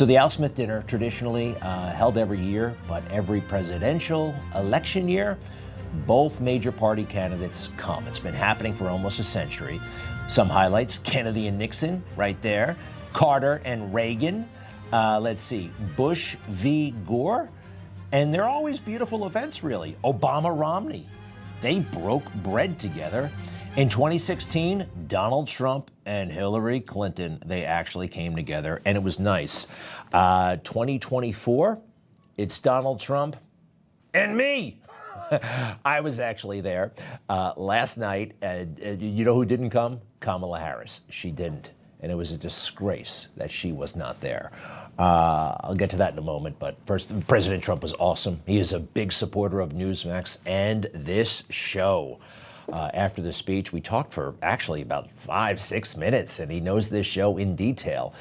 So the Al Smith dinner, traditionally held every year, but every presidential election year, both major party candidates come. It's been happening for almost a century. Some highlights: Kennedy and Nixon, right there. Carter and Reagan. Let's see, Bush v. Gore. And they're always beautiful events, really. Obama, Romney. They broke bread together. In 2016, Donald Trump and Hillary Clinton, they actually came together, and it was nice. 2024, it's Donald Trump and me. I was actually there last night. You know who didn't come? Kamala Harris. She didn't. And it was a disgrace that she was not there. I'll get to that in a moment, but first, President Trump was awesome. He is a big supporter of Newsmax and this show. After the speech, we talked for actually about 5-6 minutes, and he knows this show in detail.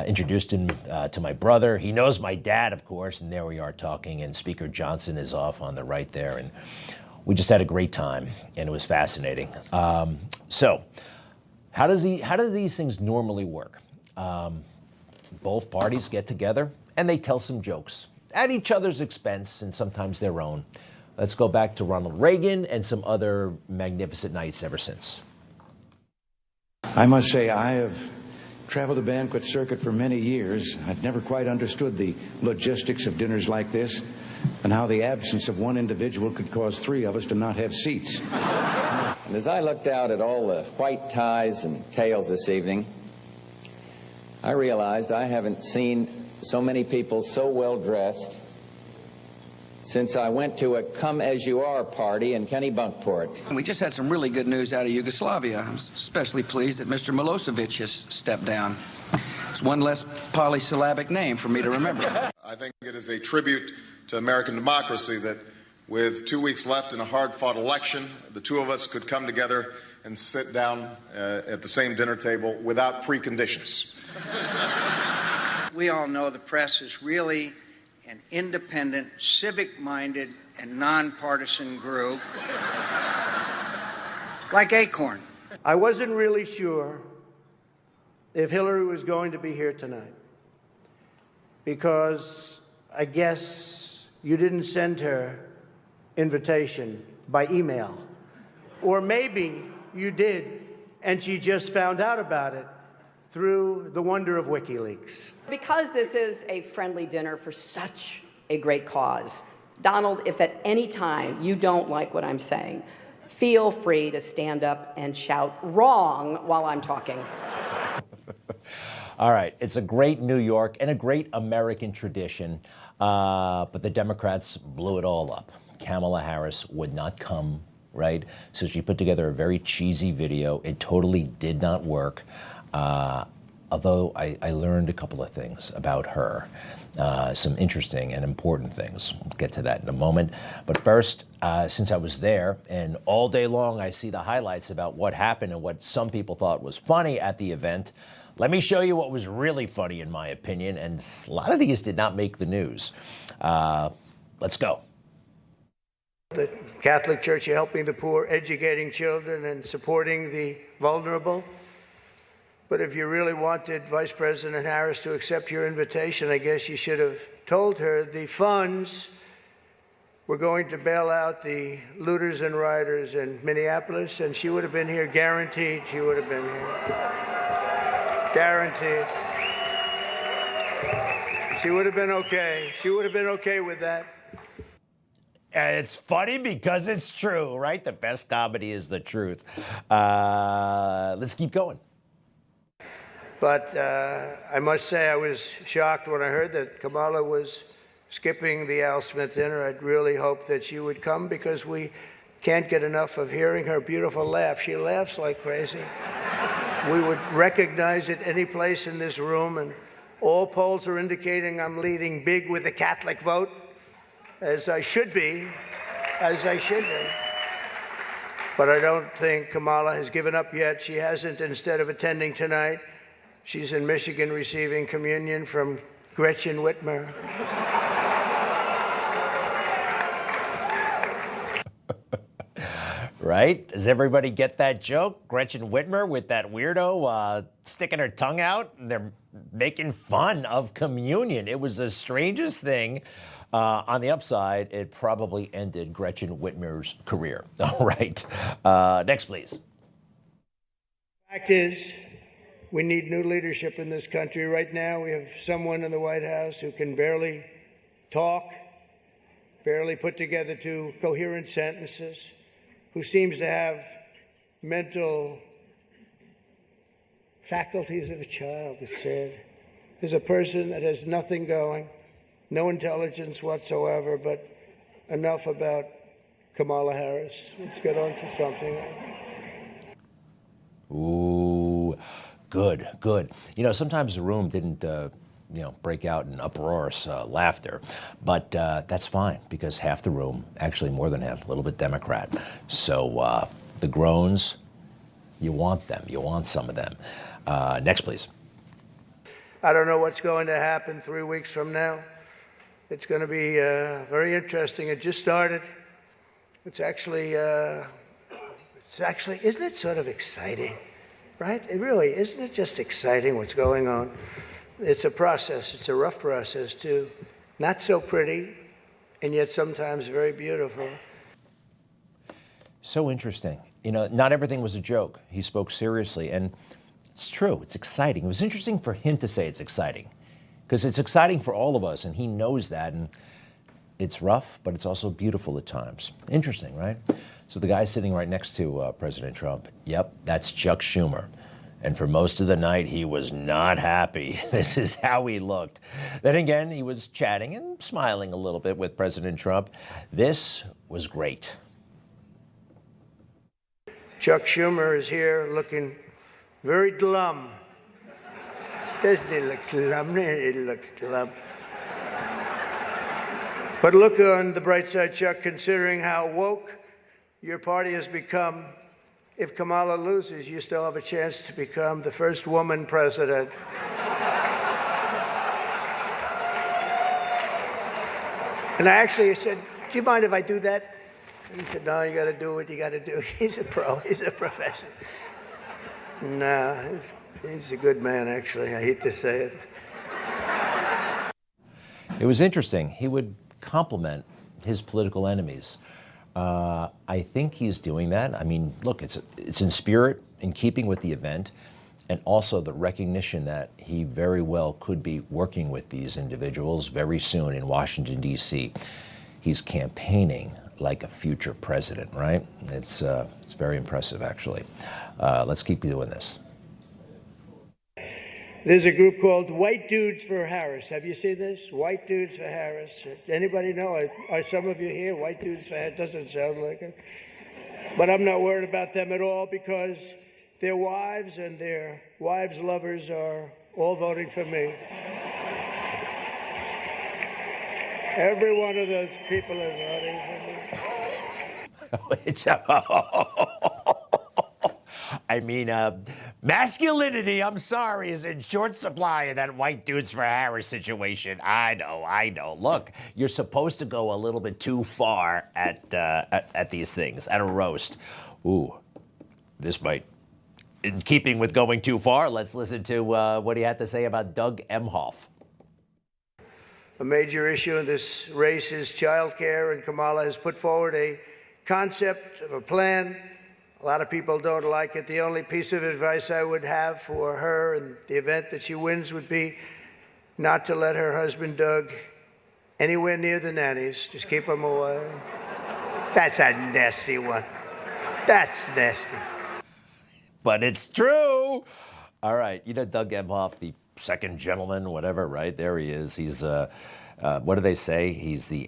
Introduced him to my brother. He knows my dad, of course, and there we are talking, and Speaker Johnson is off on the right there, and we just had a great time, and it was fascinating. So how do these things normally work? Both parties get together, and they tell some jokes at each other's expense and sometimes their own. Let's go back to Ronald Reagan and some other magnificent nights ever since. I must say, I have traveled the banquet circuit for many years. I've never quite understood the logistics of dinners like this and how the absence of one individual could cause three of us to not have seats. And as I looked out at all the white ties and tails this evening, I realized I haven't seen so many people so well dressed since I went to a come-as-you-are party in Kennebunkport. We just had some really good news out of Yugoslavia. I'm especially pleased that Mr. Milosevic has stepped down. It's one less polysyllabic name for me to remember. I think it is a tribute to American democracy that with 2 weeks left in a hard-fought election, the two of us could come together and sit down at the same dinner table without preconditions. We all know the press is really an independent, civic-minded, and nonpartisan group, like Acorn. I wasn't really sure if Hillary was going to be here tonight, because I guess you didn't send her invitation by email. Or maybe you did, and she just found out about it through the wonder of WikiLeaks. Because this is a friendly dinner for such a great cause, Donald, if at any time you don't like what I'm saying, feel free to stand up and shout wrong while I'm talking. All right, it's a great New York and a great American tradition, but the Democrats blew it all up. Kamala Harris would not come, right? So she put together a very cheesy video. It totally did not work. Although I learned a couple of things about her, some interesting and important things. We'll get to that in a moment. But first, since I was there, and all day long I see the highlights about what happened and what some people thought was funny at the event, let me show you what was really funny in my opinion, and a lot of these did not make the news. Let's go. The Catholic Church helping the poor, educating children, and supporting the vulnerable. But if you really wanted Vice President Harris to accept your invitation, I guess you should have told her the funds were going to bail out the looters and rioters in Minneapolis, and she would have been here, guaranteed she would have been here. Guaranteed. She would have been okay. She would have been okay with that. And it's funny because it's true, right? The best comedy is the truth. Let's keep going. But I must say I was shocked when I heard that Kamala was skipping the Al Smith dinner. I'd really hoped that she would come because we can't get enough of hearing her beautiful laugh. She laughs like crazy. We would recognize it any place in this room, and all polls are indicating I'm leading big with the Catholic vote, as I should be, But I don't think Kamala has given up yet. She hasn't. Instead of attending tonight, she's in Michigan receiving communion from Gretchen Whitmer. Right? Does everybody get that joke? Gretchen Whitmer with that weirdo sticking her tongue out, and they're making fun of communion. It was the strangest thing. On the upside, it probably ended Gretchen Whitmer's career. All right. Next, please. Fact is, we need new leadership in this country. Right now, we have someone in the White House who can barely talk, barely put together two coherent sentences, who seems to have mental faculties of a child, it's said. There's a person that has nothing going, no intelligence whatsoever, but enough about Kamala Harris. Let's get on to something else. Ooh, good, good. You know, sometimes the room didn't, break out in uproarious laughter, but that's fine because half the room, actually more than half, a little bit Democrat. So the groans, you want them. You want some of them. Next, please. I don't know what's going to happen 3 weeks from now. It's going to be very interesting. It just started. It's actually, isn't it sort of exciting, right? It really, isn't it just exciting what's going on? It's a process. It's a rough process, too. Not so pretty, and yet sometimes very beautiful. So interesting. You know, not everything was a joke. He spoke seriously, and it's true. It's exciting. It was interesting for him to say it's exciting, because it's exciting for all of us, and he knows that, and it's rough, but it's also beautiful at times. Interesting, right? So the guy sitting right next to President Trump, yep, that's Chuck Schumer. And for most of the night, he was not happy. This is how he looked. Then again, he was chatting and smiling a little bit with President Trump. This was great. Chuck Schumer is here looking very glum. Doesn't he look glum? He looks glum. But look on the bright side, Chuck, considering how woke your party has become. If Kamala loses, you still have a chance to become the first woman president. And I actually said, do you mind if I do that? And he said, no, you got to do what you got to do. He's a pro. He's a professional. No, he's a good man, actually. I hate to say it. It was interesting. He would compliment his political enemies. I think he's doing that. I mean, look, it's in spirit, in keeping with the event, and also the recognition that he very well could be working with these individuals very soon in Washington, D.C. He's campaigning like a future president, right? It's very impressive, actually. Let's keep doing this. There's a group called White Dudes for Harris. Have you seen this? White Dudes for Harris. Anybody know? Are some of you here? White Dudes for Harris. Doesn't sound like it. But I'm not worried about them at all because their wives and their wives' lovers are all voting for me. Every one of those people is voting for me. I mean, masculinity, I'm sorry, is in short supply in that White Dudes for Harris situation. I know. Look, you're supposed to go a little bit too far at these things, at a roast. Ooh, this might, in keeping with going too far, let's listen to what he had to say about Doug Emhoff. A major issue in this race is child care, and Kamala has put forward a concept of a plan. A lot of people don't like it. The only piece of advice I would have for her in the event that she wins would be not to let her husband, Doug, anywhere near the nannies. Just keep him away. That's a nasty one. That's nasty. But it's true. All right. You know Doug Emhoff, the second gentleman, whatever, right? There he is. He's, what do they say? He's the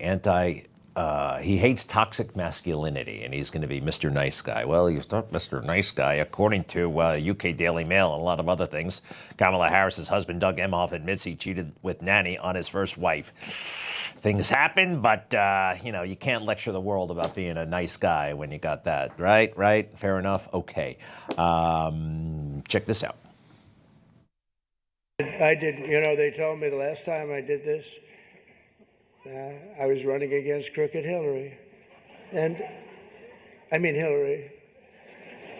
he hates toxic masculinity, and he's going to be Mr. Nice Guy. Well, he's not Mr. Nice Guy, according to UK Daily Mail and a lot of other things. Kamala Harris's husband, Doug Emhoff, admits he cheated with Nanny on his first wife. Things happen, but, you can't lecture the world about being a nice guy when you got that, right? Right? Fair enough? Okay. Check this out. I did, they told me the last time I did this, I was running against crooked Hillary. Hillary.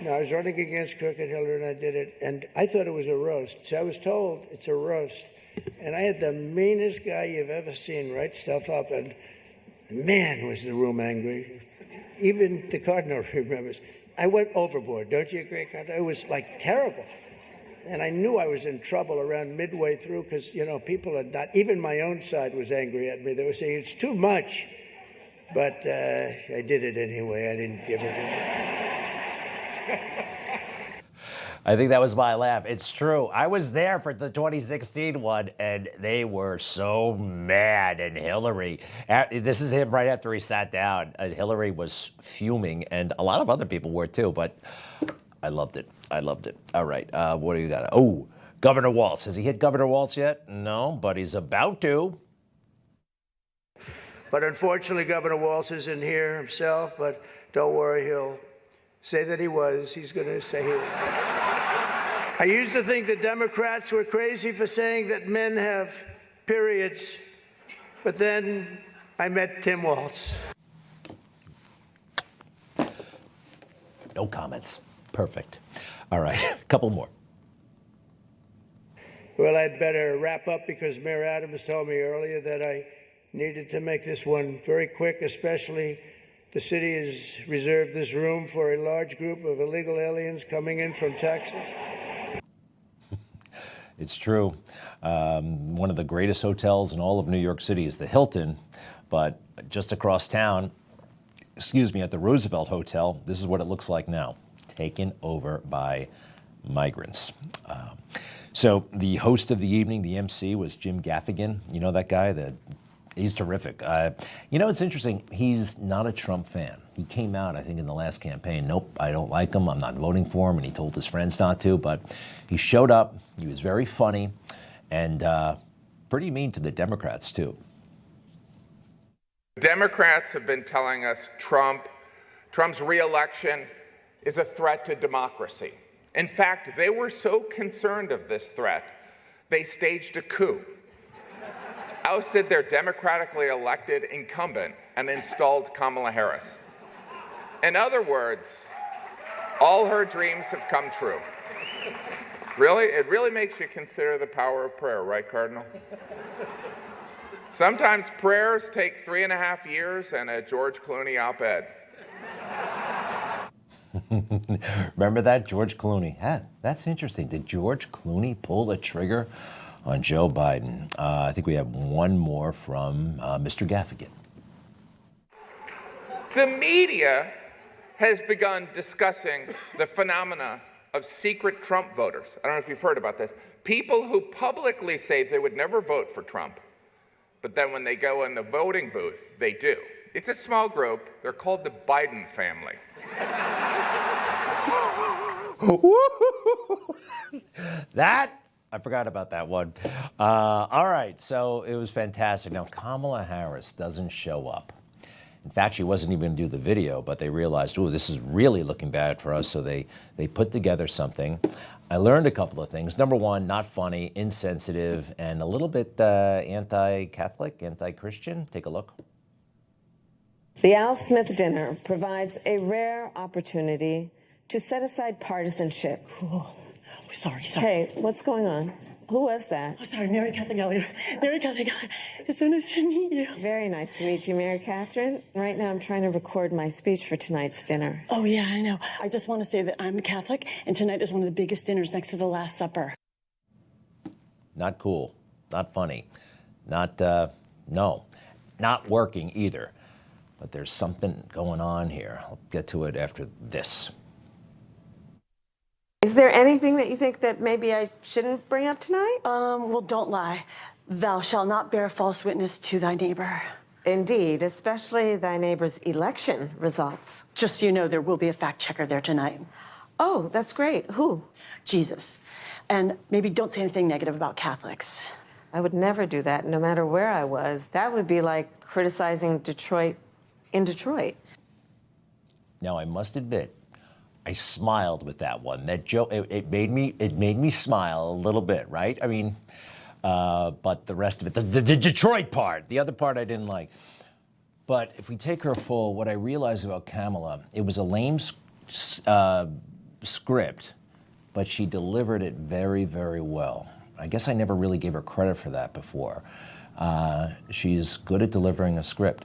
No, I was running against crooked Hillary, and I did it. And I thought it was a roast. So I was told it's a roast. And I had the meanest guy you've ever seen write stuff up. And man, was the room angry. Even the Cardinal remembers. I went overboard. Don't you agree, Cardinal? It was like terrible. And I knew I was in trouble around midway through because, you know, people had not, even my own side was angry at me. They were saying it's too much. But I did it anyway. I didn't give it. I think that was my laugh. It's true. I was there for the 2016 one, and they were so mad. And Hillary, this is him right after he sat down. And Hillary was fuming, and a lot of other people were too. But I loved it. I loved it. All right. What do you got? Oh, Governor Walz. Has he hit Governor Walz yet? No, but he's about to. But unfortunately, Governor Walz isn't here himself. But don't worry, he'll say that he was. He's going to say he was. I used to think the Democrats were crazy for saying that men have periods. But then I met Tim Walz. No comments. Perfect. All right. A couple more. Well, I'd better wrap up because Mayor Adams told me earlier that I needed to make this one very quick, especially the city has reserved this room for a large group of illegal aliens coming in from Texas. It's true. One of the greatest hotels in all of New York City is the Hilton, but just across town, at the Roosevelt Hotel, this is what it looks like now, taken over by migrants. So the host of the evening, the MC, was Jim Gaffigan. You know that guy? He's terrific. You know, it's interesting. He's not a Trump fan. He came out, I think, in the last campaign. Nope, I don't like him. I'm not voting for him. And he told his friends not to. But he showed up. He was very funny and pretty mean to the Democrats, too. Democrats have been telling us Trump's reelection is a threat to democracy. In fact, they were so concerned of this threat, they staged a coup, ousted their democratically elected incumbent, and installed Kamala Harris. In other words, all her dreams have come true. Really? It really makes you consider the power of prayer, right, Cardinal? Sometimes prayers take 3.5 years and a George Clooney op-ed. Remember that? George Clooney. That's interesting. Did George Clooney pull the trigger on Joe Biden? I think we have one more from Mr. Gaffigan. The media has begun discussing the phenomena of secret Trump voters. I don't know if you've heard about this. People who publicly say they would never vote for Trump, but then when they go in the voting booth, they do. It's a small group. They're called the Biden family. I forgot about that one. All right, so it was fantastic. Now, Kamala Harris doesn't show up. In fact, she wasn't even going to do the video, but they realized, oh, this is really looking bad for us, so they put together something. I learned a couple of things. Number one, not funny, insensitive, and a little bit anti-Catholic, anti-Christian. Take a look. The Al Smith dinner provides a rare opportunity to set aside partisanship. Oh, sorry. Hey, what's going on? Who was that? Oh, sorry, Mary Catherine Elliott. Mary Catherine Elliott. It's so nice to meet you. Very nice to meet you, Mary Catherine. Right now I'm trying to record my speech for tonight's dinner. Oh, yeah, I know. I just want to say that I'm a Catholic, and tonight is one of the biggest dinners next to the Last Supper. Not cool. Not funny. Not working either. But there's something going on here. I'll get to it after this. Is there anything that you think that maybe I shouldn't bring up tonight? Well, don't lie. Thou shalt not bear false witness to thy neighbor. Indeed, especially thy neighbor's election results. Just so you know, there will be a fact checker there tonight. Oh, that's great. Who? Jesus. And maybe don't say anything negative about Catholics. I would never do that, no matter where I was. That would be like criticizing Detroit in Detroit. Now, I must admit, I smiled with that one. That joke, it made me smile a little bit, right? I mean, but the rest of it, the Detroit part, the other part I didn't like. But if we take her full, what I realized about Kamala, it was a lame script, but she delivered it very, very well. I guess I never really gave her credit for that before. She's good at delivering a script.